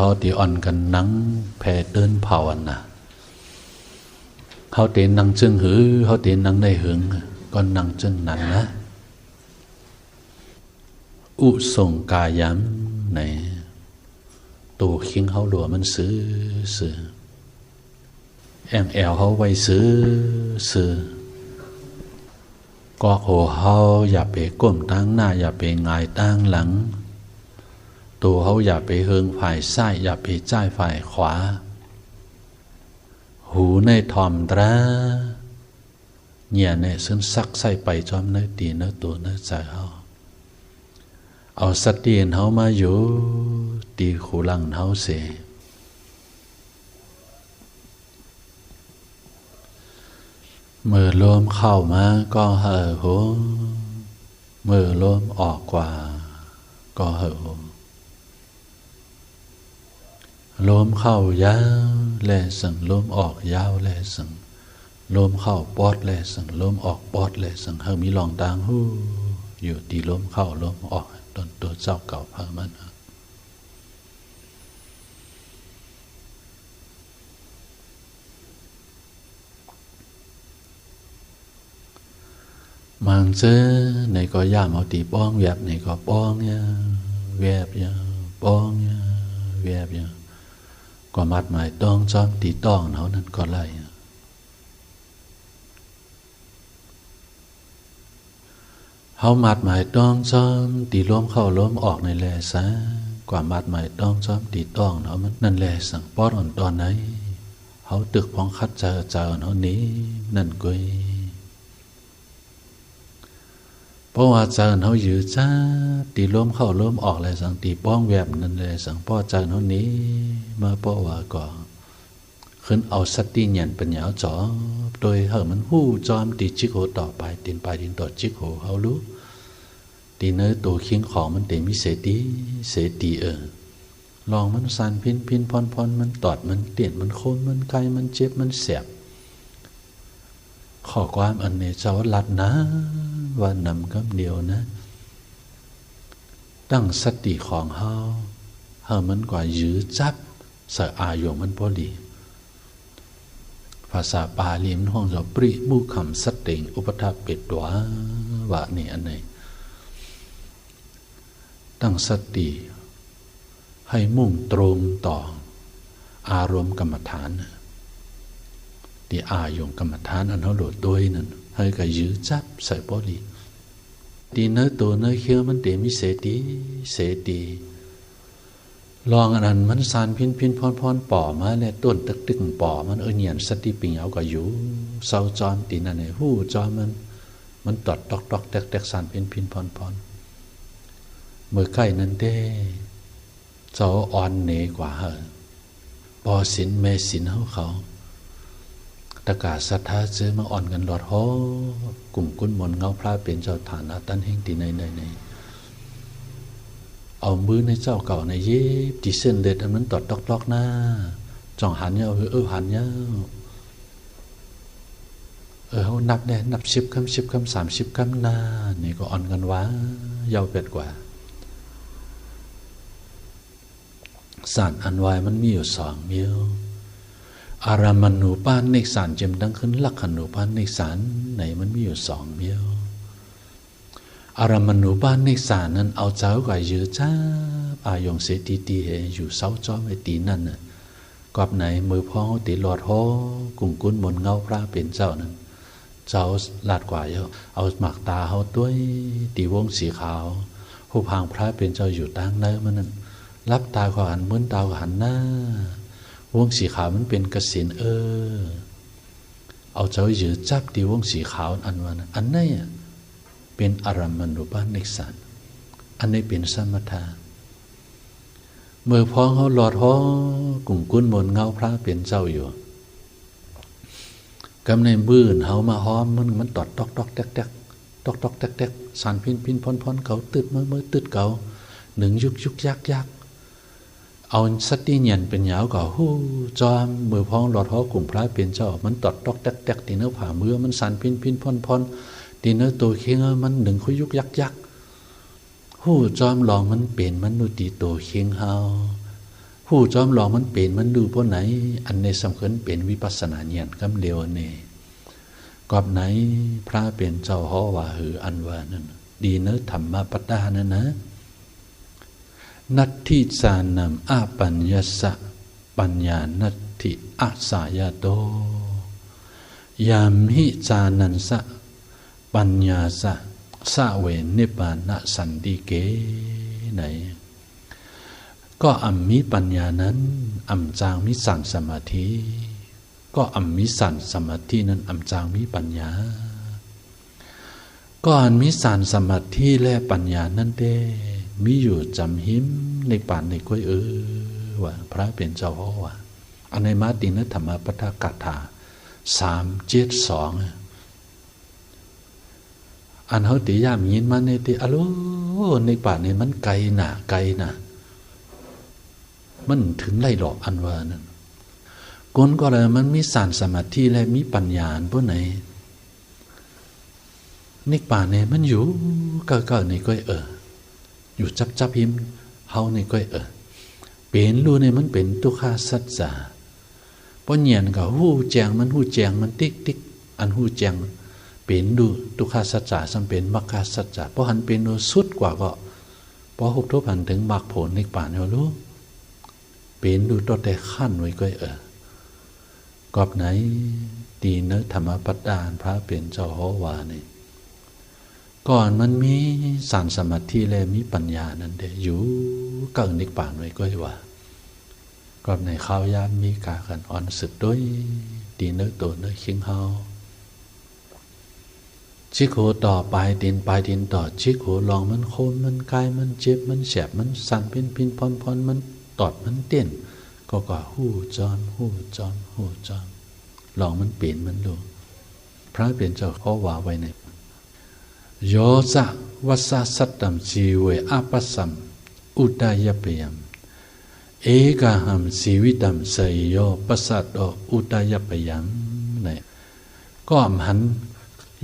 เขาตีอ่อนกันนังแผ่เดินเผาอันน่ะเขาตีนังจึงหือเขาตีนังได้หึงก็นังจึงนั้นนะอุส่งกาย้ำในตัวคิงเขาหลัวมันซื้อแองแอลเขาไว้ซื้อกอกหัวเขาอย่าไปก้มตั้งหน้าอย่าไปงายตั้งหลังตัวเขาอย่าไปเฮิงฝ่ายซ้ายอย่าไปจ่ายฝ่ายขวาหูในทอมตราเนี่ยในซึ่งซักใส่ไปจอมเนื้อตีเนื้อตัวเนื้อใจเขาเอาสติเขามาอยู่ตีขูหลังเขาเสียเมื่อลมเข้ามาก็เห่อหูเมื่อลมออกกว่าก็เห่อหูลมเข้ายาวแลสังลมออกยาวแลสังลมเข้าปอดแลสังลมออกปอดแลสังเฮามีลองดังหูอยู่ตีลมเข้าลมออกตนตัวเจ้าเก่าพามันมังเจอในก็ย่ามเอาตีป้องแวบในก็ป้องเนี่ยแวบเนี่ยป้องเนี่ยแวบเนี่ยก็มัดหมายต้องจอมตีต้องเขานั้นก็ไล่เขามัดหมายต้องจอมตีล้มเข้าล้มออกในแลซะกว่ามัดหมายต้องจอมตีต้องเขามันนั่นแลสั่งป้อนอ่อนตอนไหนเขาตึกพ้องคัดเจอเขานี้นั่นกุยเพราะว่าเจอเขาอยู่จ้าตีล้มเข้าล้มออกเลยสั่งตีป้องแวบนั่นเลยสั่งป้อเจอเขานี้มาเพราะว่าก็ขึ้นเอาสติเงียนปัญญาจ่อโดยเหมันหู้จอมตีจิกโหต่อไปตีนไปตีนต่อจิกโหเขารู้ตีเนื้อตัวเคียงของมันเต็มมิเสติลองมันสั่นพินพรมันตอดมันเตียนมันโคนมันไกลมันเจ็บมันแสบข้อความอันนี้เจ้าลัดนะว่านำคำเดียวนะตั้งสติของเฮามันกว่ายื้อจับสะอายงมันพอดีภาษาปาลีมันห้องจะปริมุขำสติงอุปทัปปิดว่านี่อันไหนตั้งสติให้มุ่งตรงต่ออารมณ์กรรมฐานที่อายงกรรมฐานอันเขาโหลดด้วยนั่นให้ก็ยื้อจับใส่พอดีตีเนื้อตัวเนื้อเขี้ยวมันเต็มมิเสติลองอันนั้นมันสานพินพรป่อมาเนี่ยต้นตึกป่อมันเหยียนสติปิงเอาก็อยู่เศร้าจอมตีนั่นไอ้หู้จอมมันตอดตอกแตกสานพินพรเมื่อใกล้นั้นเด้เจ้าอ่อนเนกว่าปอสินเมสินเขาตะกาศรัทธาเจอมาอ่อนกันหลอดห้อกลุ่มกุ้นมนเงาพระเป็นเจ้าฐานอาตันเฮงตีในเอามือในเจ้าเก่าในเย็บตีเส้นเด็ดอันนั้นตอดตอกหน้าจ่องหันเนี่ยหันเนี่ยเขานับได้นับ10 คำ30 คำหน้านี่ก็อ่อนกันว้ายาวเป็ดกว่าสารอันวายมันมีอยู่2เมียวอารามณูปานเนกสารเจมดังขึ้นลักขณูปานเนกสารไหนมันมีอยู่2เมียวอารามณูปานเนกสารนั้นเอาเจ้าก็ยื้อจ้าอายงเสตีเหอยู่เสาจ้อมไอตีนั่นน่ะกอบไหนมือพ้องตีหลอดห้อกุ้งกุ้นบนเงาพระเป็นเจ้านั้นเจ้าลาดกว่าเยอะเอาหมากตาเขาด้วยตีวงสีขาวผู้พางพระเป็นเจ้าอยู่ตั้งเนื้อมันนั้นรับตาก็หันเหมือนตาก็หันหน้าวงสีขาวมันเป็นกสินเอาเจ้ายื้อจับตีวงสีขาวอันวันอันนี้เป็นอารามณูปานเนกสารอันนี้เป็นสมถะเมื่อพ้องเขาหลอดห้อกลุ่มกุ้นบนเงาพระเป็นเจ้าอยู่กำในบื้นเขามาห้อมมันตอดตอกแตกสานพินพรเขาตึดเมื่อตึดเขาหนึ่งยุกยักเอาสติเงียนเป็นยาวก็หู้จอมมือพ้องหลอดห้อกลุ่มพระเป็นเจ้ามันตอดตอกแตกตีเนื้อผ่ามือมันสานพินพรตีเนื้อตัวเคียงมันหนึ่งคุยุกยักหู้จอมลองมันเป็นมันนุตีตัวเคียงเฮา ผ ผู้จอมลองมันเป็นมันดูเพราะไหนอันในสำคัญเป็นวิปัสสนาญาณคำเดียวนี่กอบไหนพระเป็นเจ้าฮอว่าหืออันว่านั่นดีเนอะธรรมปตานั่นนะนัตถิสานัมอาปัญญสะปัญญานัตถิอาสายโตยามหิจานันสะปัญญาสะสะเวนิปานะสันติเกไหนก็อัมมิปัญญานั้นอัมจางมิสันสมาธิก็อัมมิสันสมาธินั้นอัมจางมิปัญญาก็อันมิสันสมาธิและปัญญานั้นเด้มีอยู่จำหิมในป่านในกล้วยว่าพระเป็นเจ้าพ่อว่าอันในมาตินธรรมปทกถา372อันเขาตียามยินมาในตีอโลในป่าในมันไกลหนาไกลหนามันถึงไล่หลอกอันว่านั่นคนก็เลยมันมีสารสมาธิและมีปัญญาพวกไหนในป่าในมันอยู่ก็ในก้อยอยู่จับหิมเฮาในก้อยเป็นรู้ในมันเป็นตุฆาสัจจาเพราะเนียนก็หู้แจงมันหู้แจงมันติ๊กอันหู้แจงเป็นดูตุฆาสัจจาสัมเป็นมรรคสัจจาเพราะหันเป็นดูสุดกว่าก็พอหุบทบหันถึงมรรคผลในป่าเนี่ยรู้เป็นดูตัวแต่ขั้นไว้ก้อยกอบไหนตีเนธรรมปตานพระเป็นเจ้าฮอวานี่ก่อนมันมีสารสมาธิและมีปัญญานั่นเดอยู่เกิดนิพพานไว้ก้อยว่ากอบในข้าวยามมีกากันอ่อนสึกด้วยตีเนตัวเนคิงเฮาชิโคต่อปลายตีนต่อชิโคลองมันโคมมันกายมันเจ็บมันแสบมันสั่นพินพรมันตอดมันเต้นก็หู้จอนลองมันเปลี่ยนมันดูพระเป็นเจ้าข้อว่าไว้ในโยจะวัสสัตตัมชีเวอาปัสสัมอุดายเปียมเอกาหัมชีวิตัมเสยโยปัสสัตโออุดายเปียมเนี่ยก็อำหัน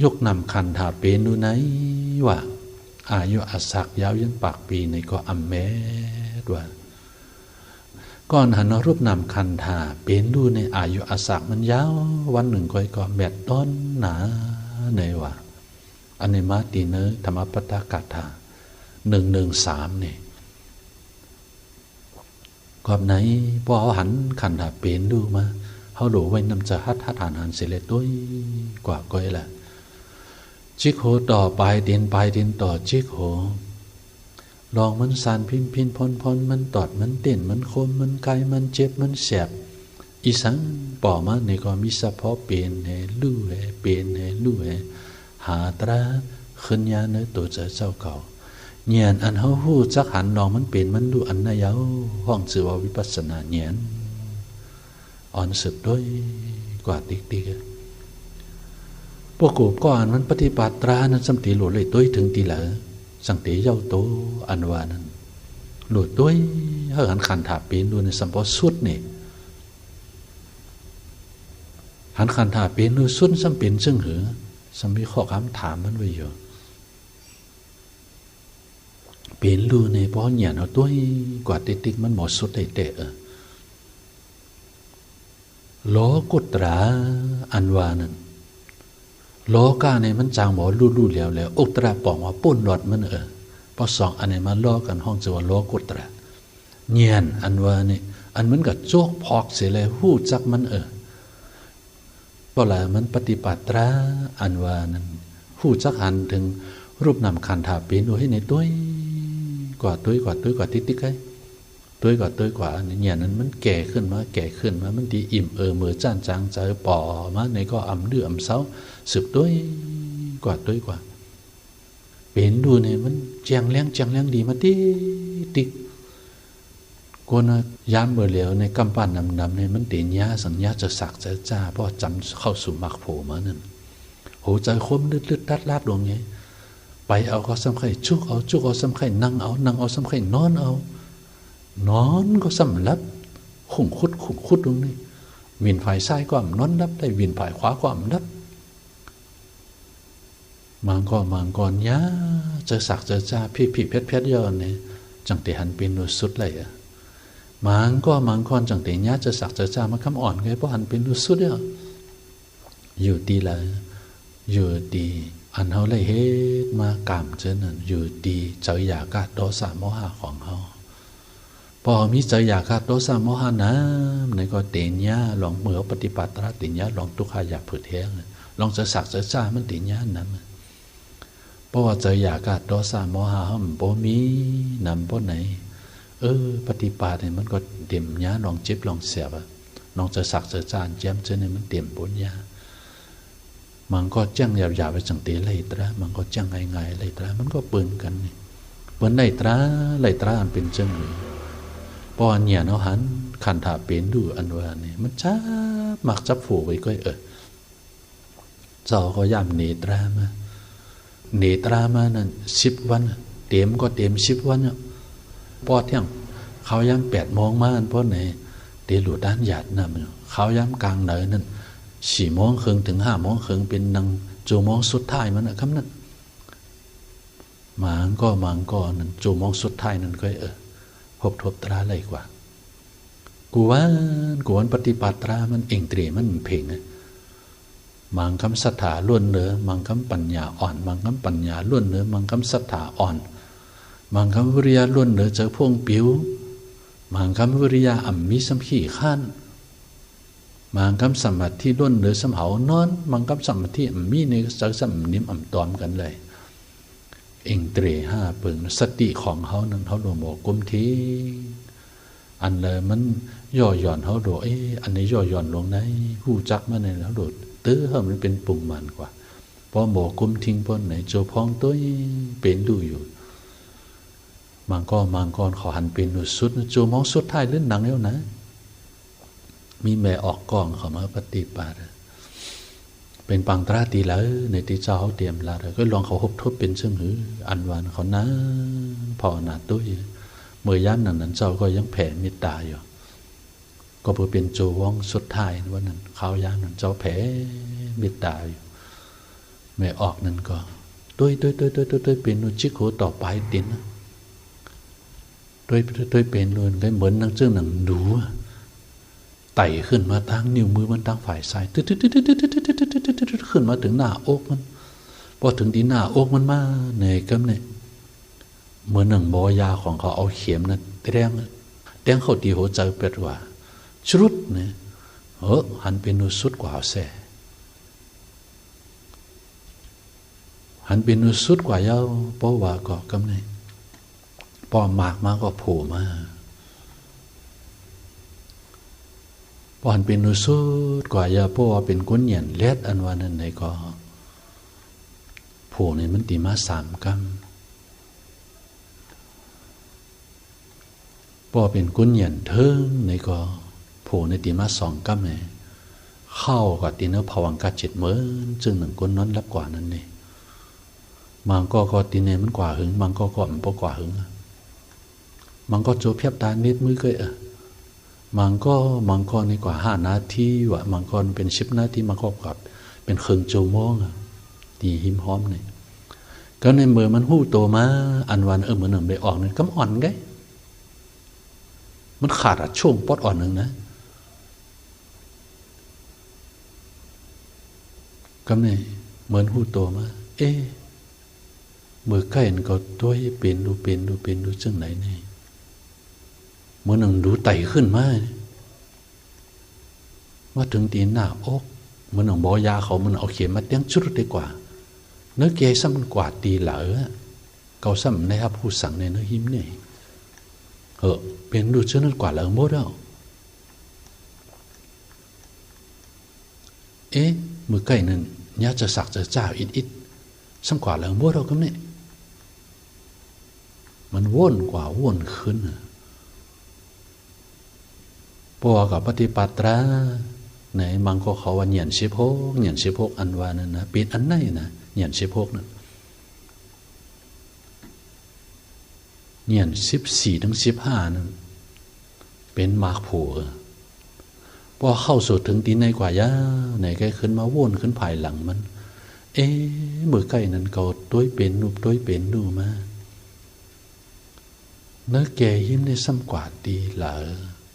ยกนำคันถาเป็นดูไหนว่าอายุอาศักยาวยันปากปีในก็อำแม้ด้วยก่อนหันรูปนำคันถาเป็นดูในอายุอาศักมันยาววันหนึ่งก็แบดต้นหนาในว่าอันในมาตีเนธรรมปตกถา113นี่กอบไหนพอเขาหันคันถาเป็นดูมาเขาดูไว้นำจะฮัดหันเสร็จเลยตัวกว่าก้อยแหละชิโคต่อปลายดินต่อชิโคลองมันสานพินพรมันตอดมันเต้นมันคมมันไกลมันเจ็บมันแสบอีสังป่อมาในก็มีเฉพาะเป็นให้ลู่ให้เป็นให้ลู่ให้หาตราขึ้นยาเนื้อตัวเจ้าเก่าเนียนอันเฮาฮู้จักหันลองมันเป็นมันดูอันนายาวห้องชื่อว่าวิปัสสนาเนียนอ่อนสึกด้วยกว่าติ๊กพวกกูก็อ่านมันปฏิบัติตรานั้นสัมติหลุดเลยตัวถึงตีเหลอสังเตยเย้าโตอันว่านั้นหลุดตัวเฮาหันขันถาเป็นดูในสัมปสุดนี่หันขันถาเป็นดูสุดสัมเป็นซึ่งหือสัมมีข้อคำถามมันไว้อยู่เป็นดูในเพราะเหยียนเอาตัวกว่าติ๊กมันหมดสุดได้เตะโลกุตราอันว่านั้นโลกาในมันจางหมอลู่แล้วอุตราปองว่าป้นหลอดมันพอสองอันไหนมาล้อกันห้องจะว่าโลกุตระเงียนอันว่านี่อันมันกับโจกพอกเสียเลยหู้จักมันเพราะอะไรมันปฏิบัติตราอันว่านั้นหู้จักหันถึงรูปนำคันถาเป็นดูให้ในตัวกว่าติ๊กไอ้ตัวกว่าอันนี้เงียนนั้นมันแก่ขึ้นมามันดีอิ่มเมื่อจ้านจางใจป่อมาในก็อ่ำดื้ออ่ำเศร้าสืบตัวกว่าเป็นดูเนี่ยมันแจงเลี้ยงดีมาติ๊กคนย้ำเบื่อเหลียวในกำปั้นดำเนี่ยมันเตียนยาสัญญาจะสักจะจ้าเพราะจำเข้าสู่มรรคโผมานั่นโหใจคมลืดลาดลงไงไปเอาก็ซ้ำไข่จุกเอาซ้ำไข่นั่งเอาซ้ำไข่นอนก็สำลับขุ่งคุดตรงนี้วินฝ่ายซ้ายก็นอนรับได้วินฝ่ายขวาก็รับมังกรยะเจอสักเจอจ้าพี่เพชรย้อนเนี่ยจังติหันเป็นสุดเลย มังก็จังเตียจะสักจะจ้ามันคำอ่อนไงเพราะหันเป็นรู้สุดเนี่ยอยู่ดีละอยู่ดีอันเขาเลยเฮ็ดมากามเจนั่นอยู่ดีเจออยากาโตสะโมหะของเขาพอมีเจออยากาโตสะโมหะนะในก็เตียลองเมื่อปฏิบัติระเตียลองทุกขายาผืดแห้งลองจะสักจะจ้ามันเตียนั้นเพราะว่าเจออยากาโตสะโมหะมันบ่มีนำบ่ไหนปฏิบัติเนี่ยมันก็เต็มยาลองเจ็บลองเสียบลองจะสักจะจานแจ่มเจเนี่ยมันเต็มบุญยามันก็จ้างหยาบๆไปจังตีไล่ตรามันก็จ้างง่ายๆไล่ตรามันก็ปืนกันนี่ปืนไล่ตราอันเป็นจังเลยพอเนี่ยเนาะหันขันถาเป็นดูอันว่านี่มันจ้ามักจับผูไว้ก็เจ้าก็ย่ำเนตรามานั่น10 วันเต็มก็เต็ม10 วันเนี่ยพอเที่ยงเขาย้ำ8 โมงมาเพราะไหนเตหลุดด้านหยาดน่ะมันเขาย้ำกลางเหนือนั่น4 โมงครึ่งถึง5 โมงครึ่งเป็นนังจูโมงสุดท้ายมันนะครับนั่นมังก็นั่นจูโมงสุดท้ายนั่นก็พบทบตราอะไรกว่ากูวันปฏิบัติตรามันเองเตรียมันเพ่งมังคำศรัทธาล้วนเนื้อมังคำปัญญาอ่อนมังคำปัญญาล้วนเนื้อมังคำศรัทธาอ่อนมังคำวิริยะล้วนเนื้อเจอพวงปิวมังคำวิริยะอ่ำมีสัมขีขั้นมังคำสมาธิล้วนเนื้อสมเหานอนมังคำสมาธิอ่ำมีในสักสัมนิ่มอ่ำตอมกันเลยเองเตรีย5 เปิงสติของเขานั้นเขาหลวงบอกกุมทีอันเลยมันย่อหย่อนเขาโดดอันนี้ย่อหย่อนลงในหูจักมาในแล้วโดดตื้อเขามันเป็นปุ่มมันกว่าพอบอกกุมทิ้งพ้นไหนโจพองตัวเป็นดูอยู่มังกรขอหันเป็นหนุสุดโจมองสุดท้ายเล่นหนังแล้วนะมีแม่ออกกองเขามาปฏิบัติเป็นปังตราตีแล้วในที่เจ้าเขาเตรียมลาเลยก็ลองเขาหบทบเป็นเชิงหืออันวันเขานะพอหนาตุ้ยเมื่อย่ำนั้นเจ้าก็ยังแผ่เมตตาอยู่ก็เพื่อเป็นโจวองสุดท้ายวันนั้นเขาย่ำนั้นเจ้าแผ่เมตตาอยู่แม่ออกนั้นก็ตุ้ยเป็นนุชิโคต่อไปตินตุ้ยเป็นนวลก็เหมือนนั่งเจ้าหนังดูไต่ขึ้นมาทางนิ้วมือมันทางฝ่ายซ้ายขึ้นมาถึงหน้าอกมันพอถึงที่หน้าอกมันมาเนี่ยก็เนี่ยเหมือนหนังบอยาของเขาเอาเข็มนะแทงเข้าตีหัวใจเป็ดว่าชุดเนี่ยหันเป็นนูสุดกว่าแซ่หันเป็นนูสุดกว่ายาวเพราะว่าก็กำเนี่ยพอหมากมาก็โผล่มาพอหันเป็นนูสุดกว่ายาวเพราะว่าเป็นก้นเหยียนเล็ดอันวันนั้นไหนก็โผล่เนี่ยมันตีมา3 กำพอเป็นก้นเหยียนเทิงในก็โผล่ในตีมา2 กำเนี่ยเข้ากับตีเนื้อผวังกา7 มื้อจึงหนึ่งก้นนั้นรับกว่านั้นนี่มังก็ตีเนี่ยมันกว่าหึงมังก็มันปกว่าหึงมังก็โจเพียบตานิดมือก็มังก็ในกว่า5 นาทีวะมังก็เป็น10 นาทีมังก็กับเป็นครึ่งชั่วโมงตีหิมหอมเนี่ยก็ในมือมันหู้โตมาอันวันเหมือนหนึ่งไปออกเนี่ยก็อ่อนไงมันขาดช่วงปอดอ่อนหนึ่งนะก็เนี่ยเหมือนหู้โตมามือใกล้ก็ตัวเป็นดูจังไหนนี่เมื่อหนึ่งดูไต่ขึ้นมาว่าถึงตีหน้าอกเมื่อหนึ่งบอยาเขามันเอาเข็มมาเตี้ยงชุดดีกว่าเนื้อเกยซ้ำมันกว่าตีเหล่าเขาซ้ำในครับผู้สั่งในเนื้อหิมเนี่ยเป็นดูเชื่อนั่นกว่าเหล่าโมดแล้วมือใกล้นั่นย่าจะสักจะจ้าอิดซ้ำกว่าเหล่าโมดเราก็เนี่ยมันว่นกว่าว่นขึ้นพวกกับปฏิปัตราไหนมังก็เขาว่าเหยียน16อันวานั่นนะเป็นอันไหนนะเหยียน16นั่นเหยียน14 ถึง 15นั่นเป็นมากผัวพอเข้าสู่ถึงตีในกว่าย่าไหนแกขึ้นมาว่นขึ้นภายหลังมันมือใกล้นั้นก็ต้วยเป็นดูมา เนื้อแก่ยิ้มได้ซ้ำกว่าดีเหล่า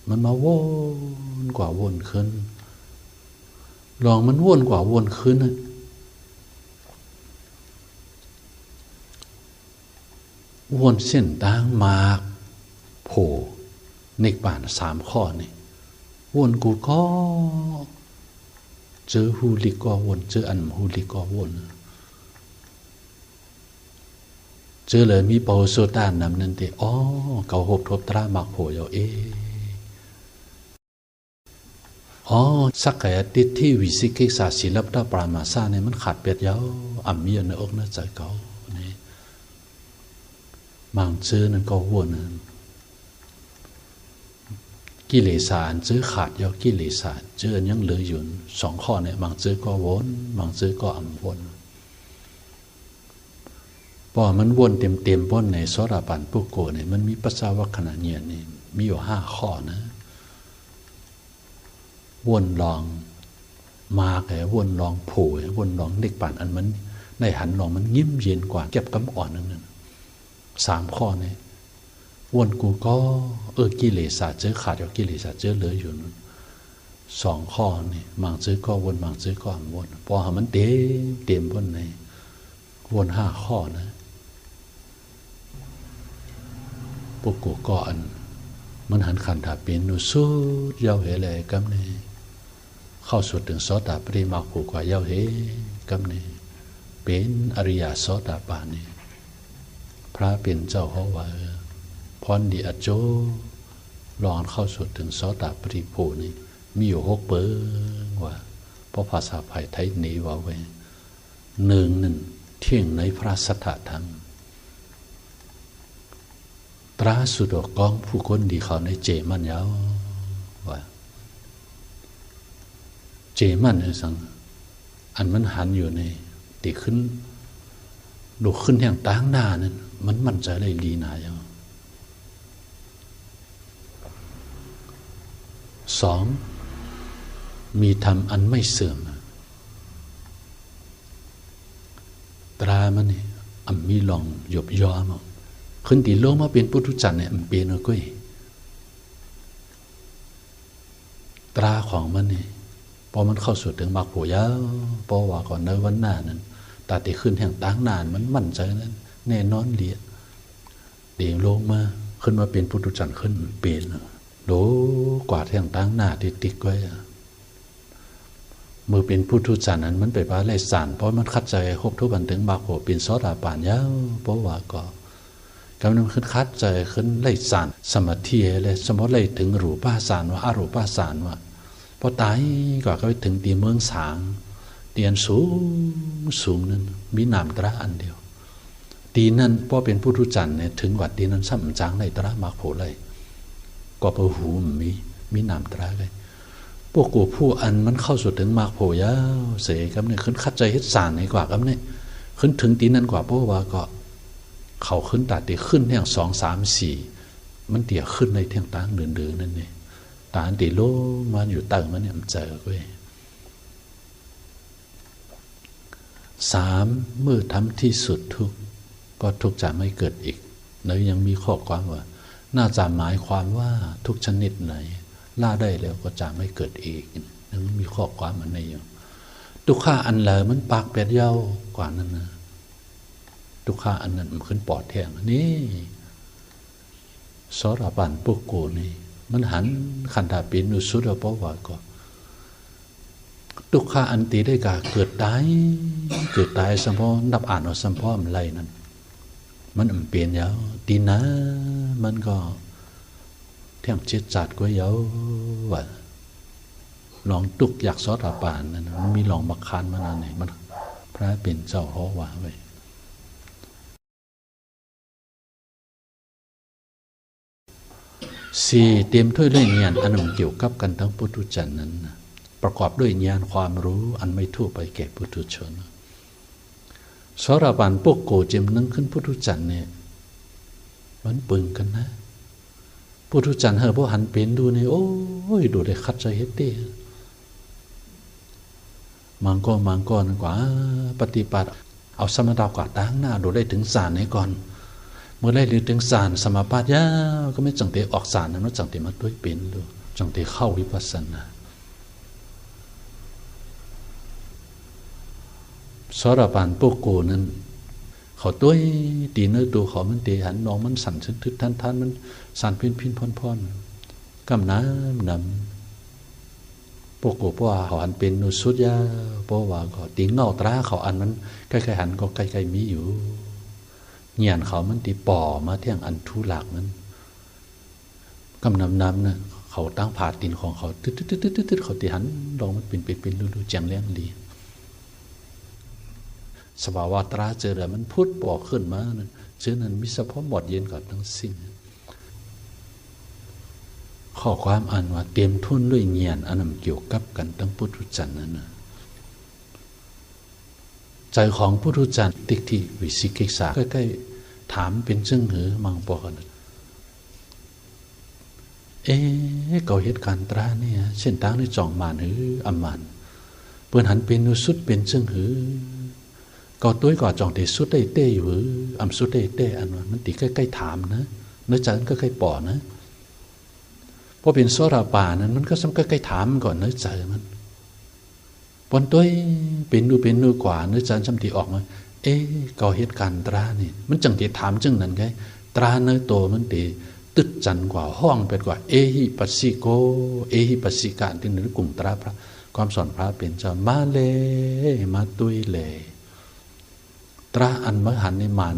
มันมาวนกว่าวนขึ้นลองมันวนกว่าวนขึ้นวนเส้นต่างมากโผล่ในป่าน3 ข้อนี่วนกูก็เจอฮูลิก็วนเจออันฮูลิก็วนเจอเลยมีเปาโซตานนำนั่นเตอ๋อเกาหบทบตรามักโผล่เอาอ๋อสักแก่ติดที่วิสิกิสาศิลปะปรามาซาเนี่ยมันขาดเปียดยาวอ่ำมีในอกน่าใจเก่านี่บางเจอนั่นก็วนนั่นกิเลสานเจอขาดยาวกิเลสานเจอยังเหลืออยู่2 ข้อเนี่ยบางเจอก็วนบางเจอก็อ่ำวนพอมันวนเต็มป้นในโสดาปันปุโกเนี่ยมันมีปัสสาวะขณะเนี่ยนี่มีอยู่5 ข้อนะวนลองมาแก่วนลองโผล่วนลองเด็กป่านอันมันในหันลองมันยิ้มเย็นกว่าเก็บกำอ่อนนั่น3 ข้อเนี่ยวนกูก็กิเลสเจอขาดอยู่กิเลสเจอเหลืออยู่2 ข้อนี่บางเจอก็วนบางเจอก็วนพอมันเต็มพ้นในวน5 ข้อนะพวกกูก็อันมันหันขันถาเป็นนูสุดยาวเหเลยกำเนี่ยเข้าสุดถึงโสดาปริมาผูกว่ายาวเหกำเนี่ยเป็นอริยโสดาปานี่พระเป็นเจ้าเขาว่าพรดีอโจลองเข้าสุดถึงโสดาปริภูนี่มีอยู่6 เปิงว่าเพราะภาษาไทยไทยนี้ว่าไว้1เที่ยงในพระสัทธธรรมตราสุดกองผู้คนดีเขาในเจมันยาวว่าเจมันเนี่ยสังอันมันหันอยู่ในตีขึ้นดูขึ้นแห่งตั้งหน้านั้นมันมั่นใจเลยลีนาอย่าง2มีธรรมอันไม่เสื่อมตรามันนี่มีลองหยบยอมขึ้นตีโลกมาเป็นปุถุจันทร์เนี่ยมันเป็นอะไรก็ตราของมันนี่พอมันเข้าสู่ถึงมรรคผลยาวพอว่าก่อนในวันหน้านั้นตาตีขึ้นแห่งตั้งนานมันมั่นใจนั้นแน่นอนเดียเดี๋ยวโลกมาขึ้นมาเป็นปุถุจันทร์ขึ้นเป็นโดกว่าแห่งตั้งหน้าที่ติ๊กไว้เมื่อเป็นพุทธจารย์นั้นมันไปว่าไรสารเพราะมันคัดใจครบทุกบันถึงมรรคผลเป็นโสดาปันยาวเพราะว่าก็กำลังขึ้นคัดใจขึ้นไล่สารสมาธิเลยสมมติไล่ถึงรูปาสารว่าอรูปาสารว่าพอตายก็ไปถึงตีเมืองสางเตียนสูงนั้นมีนามตระอันเดียวตีนั้นพอเป็นพุทธจันทร์เนี่ยถึงวัดตีนั้นซ้ำจางในตระมรรคผลเลยก็พอหูมีนามตระเลยพวกกูผู้อันมันเข้าสู่ถึงมรรคผลยาวเสกครับเนี่ยขึ้นคัดใจเฮ็ดสารในกว่าครับเนี่ยขึ้นถึงตีนั้นกว่าเพราะว่าก็เขาขึ้นตัดตีขึ้นแท่ง2 3 4มันเตี่ยขึ้นในแท่งตั้งเดินนั่นเนี่ยตาตีโลมันอยู่ตั้งมันเนี่ยมันเจอก็3เมื่อทำที่สุดทุกก็ทุกจะไม่เกิดอีกแล้วยังมีข้อความว่าน่าจะหมายความว่าทุกชนิดไหนล่าได้แล้วก็จะไม่เกิดอีกยังมีข้อความมันในอยู่ทุกข้าอันเหลอมันปากเป็ดเย้ากว่านั้นนะทุกข้าอันนั้นมันขึ้นปอดแทงนี่สรปันปุกโกนี่มันหันขันธาเป็นอุสุดเพราะว่าก็ทุกข้าอันตีได้กาเกิดตายสัมพอนับอ่านเอาสัมพอมันไรนั่นมันเปลี่ยนยาวตีนะมันก็เที่ยงเจ็ดจัดก็ยาวว่าลองตุกอยากสอดป่านนั่นมันมีลองบักคานมานานเนี่ยมันพระเป็นเจ้าเขาว่าไว้4เตรียมถ้วยด้วยญาณอันเกี่ยวกับกันทั้งปุถุชนนั้นประกอบด้วยญาณความรู้อันไม่ทั่วไปแก่ปุถุชนสรปันพวกโกเจมนั่งขึ้นปุถุชนเนี่ยมันปึงกันนะปุถุชนเฮอพวกหันเป็นดูนี่โอ้ยดูได้คัดใจเฮ็ดเด้มังกรกว่าปฏิบัติเอาสมถะกว่าตั้งหน้าดูได้ถึงสารนี้ก่อน เมื่อไรหรือถึงสารสมาปายาก็ไม่จังเตออกสารนั้นจังเตมาด้วยเป็นดูจังเตเข้าวิปัสสนาสระปานพวกโกนั้นเขาตัวตีเนื้อตัวเขามันเตหันนองมันสั่นทึดท่านมันสั่นพินพ่อนกำน้ำพวกโกเพราะว่าเขาอันเป็นนุสุดยาเพราะว่าก็ตีเงาตราเขาอันมันใกล้ๆหันก็ใกล้ๆมีอยู่เงียนเขามันตีป่อมาเที่ยงอันทุหลักนั้นกำน้ำนะเขาตั้งผาตินของเขาตึ๊ดเขาตีหันลองมันเป็นดูแจงเลี้ยงดีสภาวะตราเจอมันพุทธบอกขึ้นมาเจอนั้นมิสพอหมดเย็นก่อนทั้งสิ้นข้อความอ่านว่าเต็มทุนด้วยเงียนอันนั้นเกี่ยวกับกันตั้งพุทธจันทร์นั้นใจของพุทธจันทร์ติกที่วิสิกิสาใกล้ๆถามเป็นซึ่งหือมังปอกันเก่าเหตุการณ์ตราเนี่ยเช่นตั้งในจ่องมานหืออัมมันเปิดหันเป็นนุสุดเป็นซึ่งหือก็ตัวก่อจองเตสุดได้เต้อยู่อัมสุดได้เต้อันว่ามันตีใกล้ๆถามนะเนื้อจันก็ใกล้ป่อนะพอเป็นโซราป่านั้นมันก็ซ้ำใกล้ๆถามก่อนเนื้อใจมันปนตัวเป็นดูกว่าเนื้อจันซ้ำตีออกมาก่อเหตุการณ์ตรานี่มันจังตีถามจังนั้นไงตราเนื้อโตมันตีตึดจันกว่าห้องเป็นกว่าหิปัสสิโกหิปัสสิกาที่หนึ่งกลุ่มตราพระความสอนพระเป็นเจ้ามาเลยมาตุยเลยตราอันมหันในมาน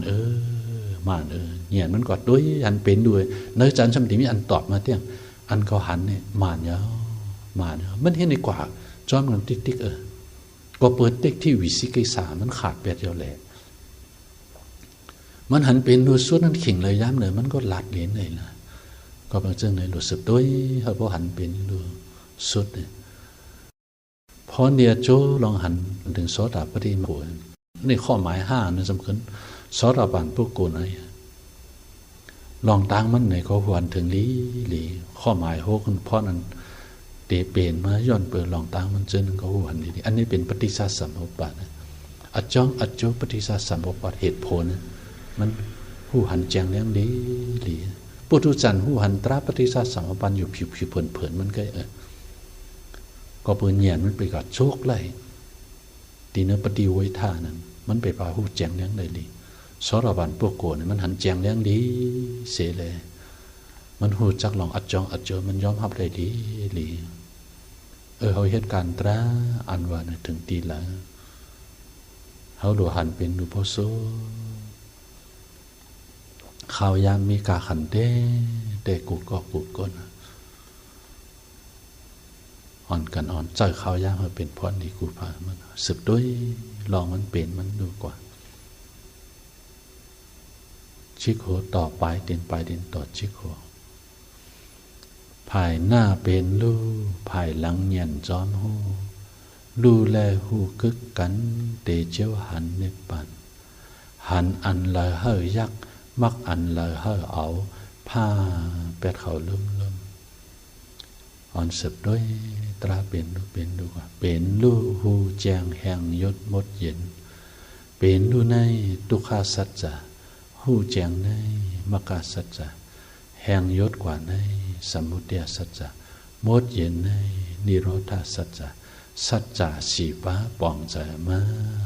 เงียนมันกอดด้วยอันเป็นด้วยเนื้อจันทร์สมติมีอันตอบมาเที่ยงอันเขาหันเนี่ยมานเยอะมันเห็นในกว่าจอมมันติ๊กก็เปิดติ๊กที่วิสิกิสามันขาดเปียดเดียวแหละมันหันเป็นดูสุดนั้นขิงเลยย้ำเลยมันก็หลัดเหรียญเลยนะก็บางเจ้าเลยหลุดสึกด้วยเขาพอหันเป็นดูสุดเนี่ยพอเดียโจลองหันถึงโสดาปฏิมานี่ข้อหมาย5นั่นสำคัญสรบานพวกโกนอะไรลองตั้งมันในข้อหวนถึงหลีข้อหมาย6เพราะนั้นเตเปลี่ยนมาย้อนเปิดลองตั้งมันเจอหนึ่งข้อหวนดีอันนี้เป็นปฏิสัสสัมภปะนะอัจโจปฏิสัสสัมภปะเหตุผลมันหูหันแจงเลี้ยงหลีปุถุจันหูหันตราปฏิสัสสัมภปะอยู่ผิวเผินมันก็เปิดเงียนมันไปกัดโชคไล่ตีเนื้อปฏิวิธานั้นมันไปพาหูแจงเลี้ยงได้ดีสรบันพวกโกนมันหันแจงเลี้ยงดีเสียเลยมันหูจักลองอัดเจอมันยอมรับได้ดีเขาเหตุการณ์ตราอันว่าถึงตีละเขาดูหันเป็นดูโพโซข่าวยามมีกาขันแต่กูก็ก้นอ่อนกันใจข่าวยามมันเป็นพรดีกูพามันสืบด้วยลองมันเป็นมันดูกว่าชิโคต่อไปเดินต่อชิโคภายหน้าเป็นลู่ภายหลังเงียนจอมหูลู่แลหูกึกกันเตเจียวหันเนปันหันอันเลยเฮยักมักอันเลยเฮเอาผ้าเป็ดเขาลืมอ่อนสืบด้วยตราเป็นดูว่าเป็นลู่หูแจงแห่งยศมดเย็นเป็นลู่ในตุคาสัจจะหูแจงในมกาสัจจะแห่งยศกว่าในสมุทัยสัจจะมดเย็นในนิโรธาสัจจะสัจจะสีป้าปองใจมา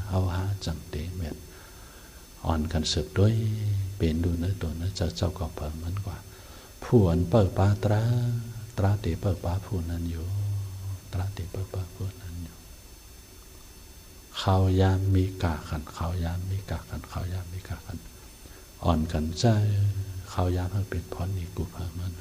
เอาหาจังเตเม็ดอ่อนกันสืบด้วยเป็นดูเนื้อตัวเนื้อเจ้าก็เปิดมันกว่าผู้อันเปิดปาตราเตเปิดปาผู้นั้นอยู่ตราเตเปิดปาผู้นั้นอยู่ข้าวยามมีกาขันข้าวยามมีกาขันอ่อนกันใจข้าวยามให้เป็นพรอีกกูพามัน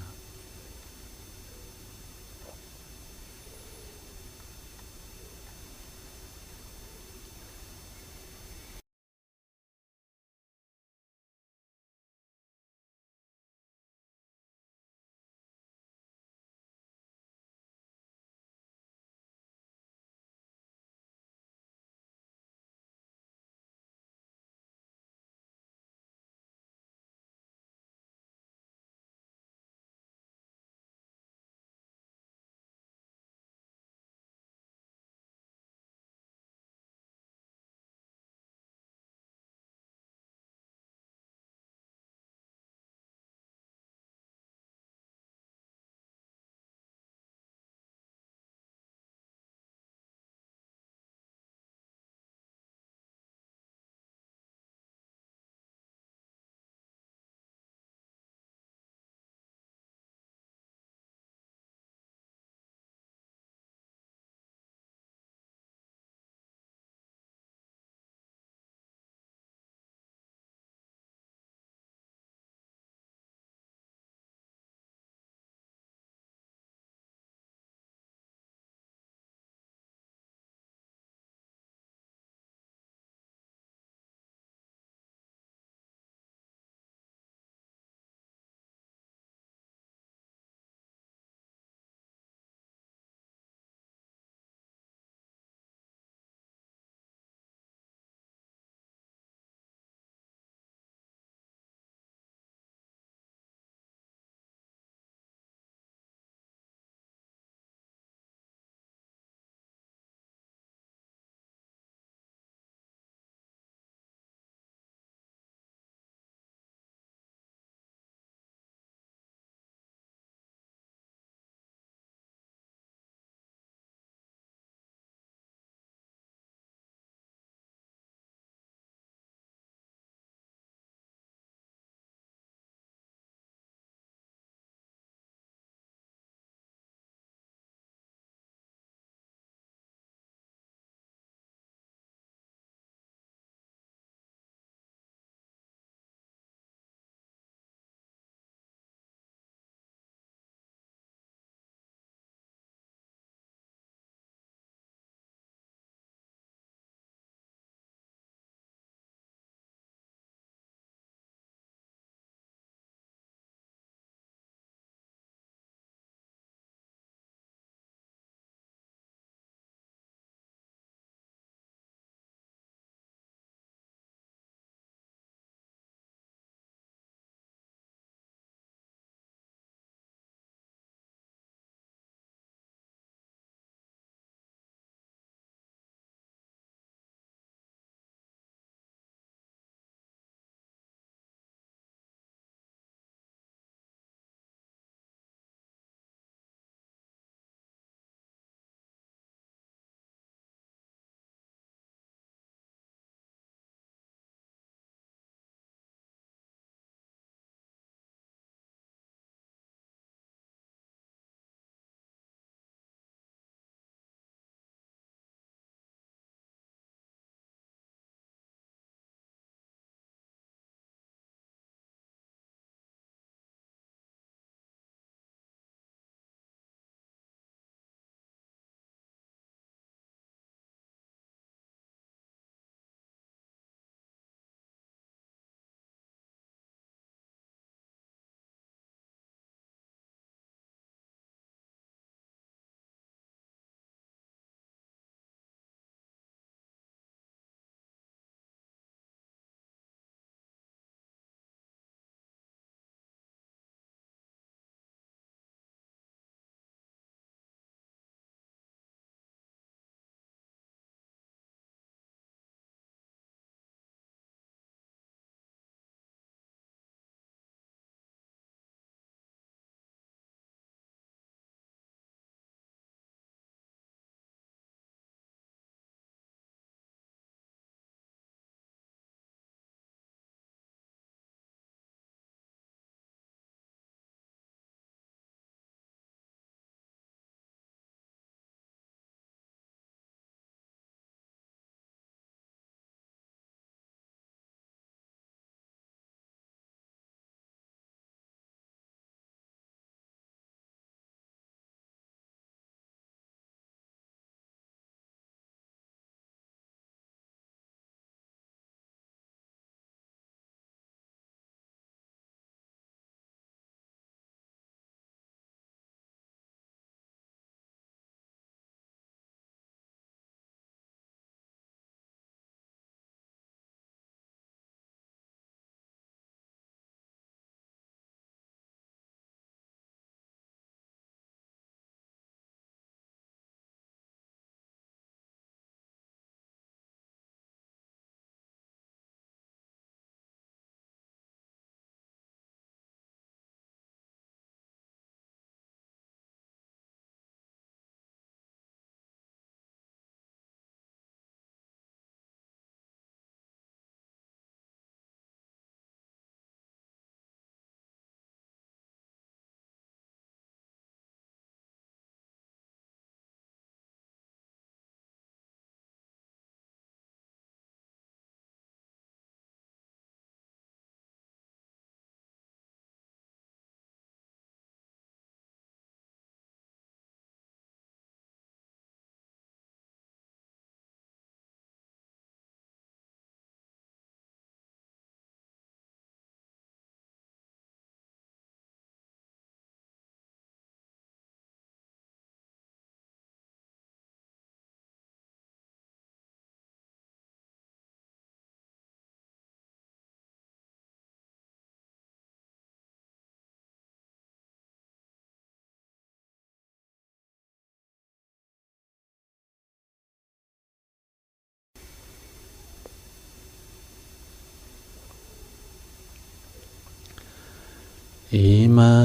อิมา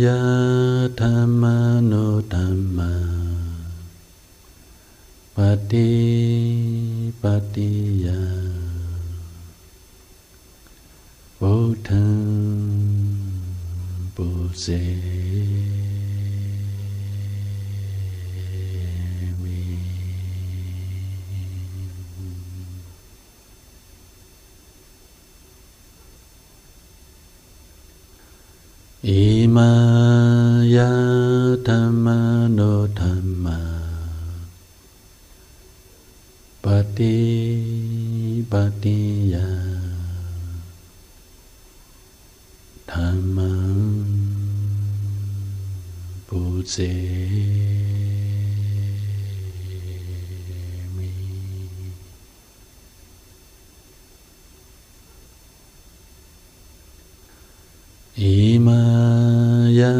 ยาธรรมโนธรรมาปฏิปฏิยาพุทธังปุเสมิอิมายาธรรมโนธรรมาปฏิปฏิยาธัมมังปุเสมิอิมายา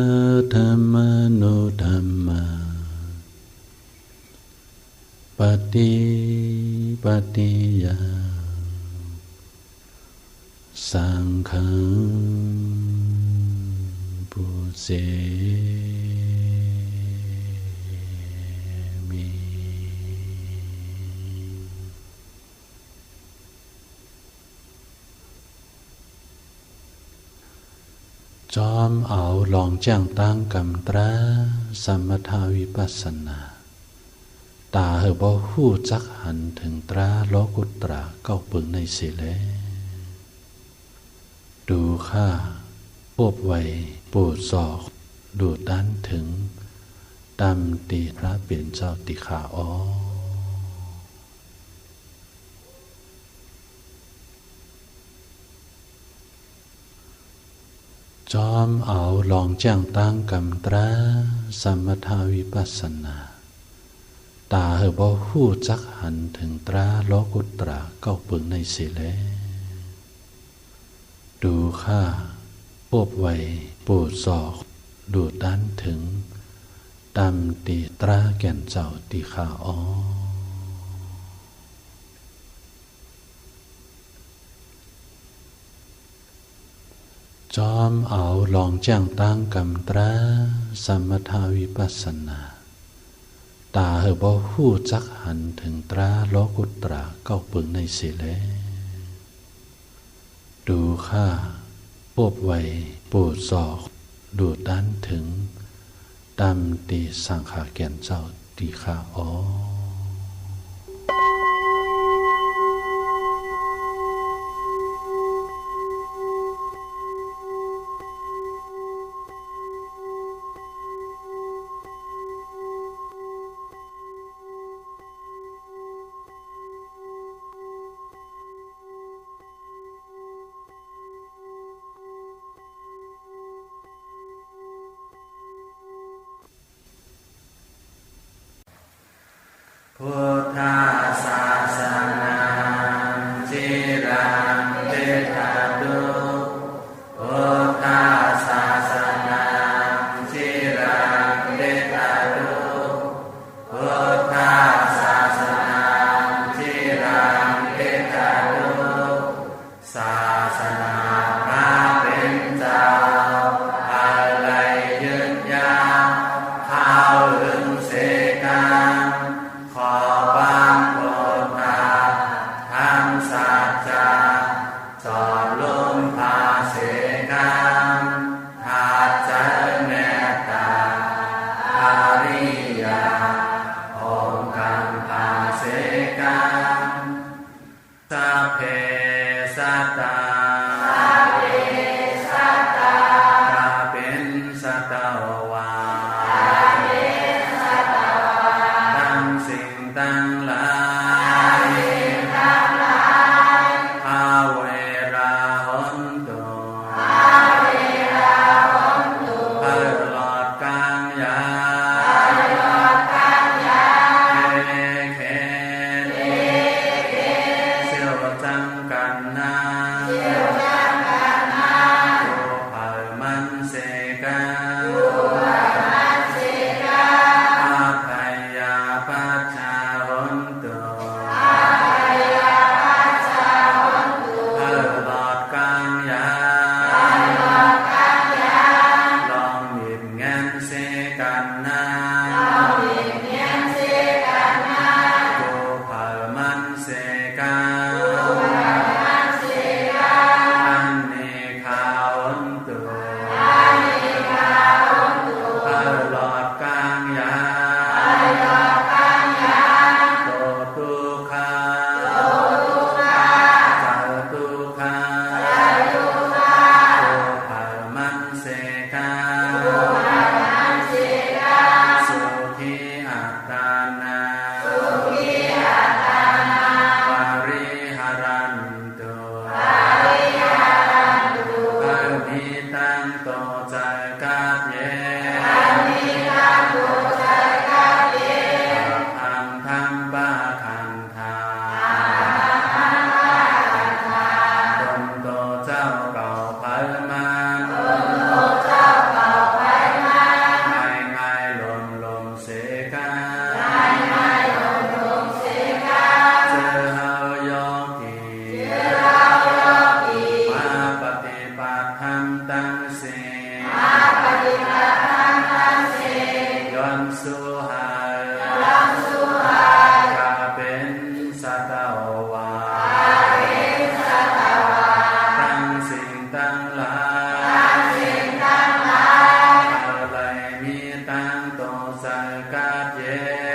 ธัมมโนธัมมาปฏิปฏิยาสังฆังปุเสมิจอมเอาลองแจ้งตั้งกำตราสมถาวิปัสสนาตาเหบ่ฮู้จักหันถึงตราโลกุตระเก้าปึงในสิแลดูข้าพบไว้ปูดศอกดูด้านถึงตามตีพระเปลี่ยนเจ้าติขาอ้อจอมเอาลองแจ้งตั้งกำตราสมถาวิปัสสนาตาเหบ่ฮู้จักหันถึงตราโลกุตระเก้าปึงในสิแลดูข้าพบไว้ปูดศอกดูด้านถึงตามตีตราแก่นเจ้าติขาอ้อจอมเอาลองแจ้งตั้งกำตราสมถาวิปัสสนาตาเหบ่ฮู้จักหันถึงตราโลกุตระเก้าปึงในสิแลดูข้าพบไว้ปูดศอกดูด้านถึงตามตีสังขาแก่นเจ้าติขาอ้อพุทธศาสนาจิรังเทถาตุพุทธศาสนาจิรังเทถาตุพุทธศาสนาจิรังเทถาตุศาสนาพระเป็นเจ้าอะไรยืนยาวเข้าถึงเสกาขอความโปร ตังโตสังกัจเย